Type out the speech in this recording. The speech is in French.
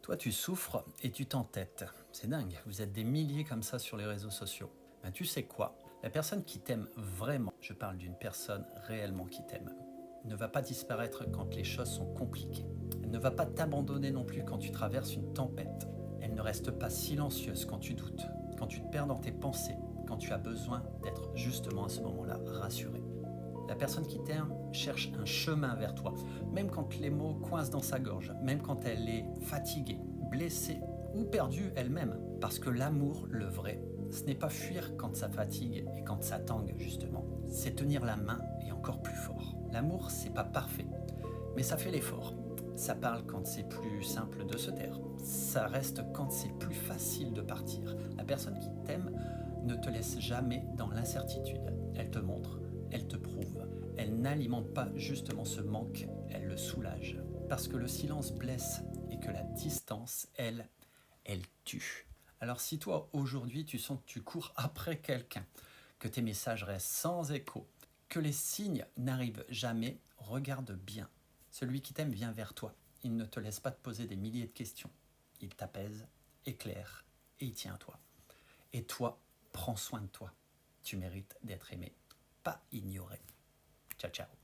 Toi, tu souffres et tu t'entêtes. C'est dingue, vous êtes des milliers comme ça sur les réseaux sociaux. Ben, tu sais quoi? La personne qui t'aime vraiment, je parle d'une personne réellement qui t'aime, ne va pas disparaître quand les choses sont compliquées. Elle ne va pas t'abandonner non plus quand tu traverses une tempête. Elle ne reste pas silencieuse quand tu doutes, quand tu te perds dans tes pensées, quand tu as besoin d'être justement à ce moment-là rassuré. La personne qui t'aime cherche un chemin vers toi, même quand les mots coincent dans sa gorge, même quand elle est fatiguée, blessée ou perdue elle-même. Parce que l'amour, le vrai, ce n'est pas fuir quand ça fatigue et quand ça tangue justement. C'est tenir la main et encore plus fort. L'amour, c'est pas parfait, mais ça fait l'effort. Ça parle quand c'est plus simple de se taire. Ça reste quand c'est plus facile de partir. La personne qui t'aime ne te laisse jamais dans l'incertitude. Elle te montre, elle te prouve. Elle n'alimente pas justement ce manque, elle le soulage. Parce que le silence blesse et que la distance, elle tue. Alors si toi, aujourd'hui, tu sens que tu cours après quelqu'un, que tes messages restent sans écho, que les signes n'arrivent jamais, regarde bien. Celui qui t'aime vient vers toi. Il ne te laisse pas te poser des milliers de questions. Il t'apaise, éclaire et il tient à toi. Et toi, prends soin de toi. Tu mérites d'être aimé, pas ignoré. Ciao, ciao.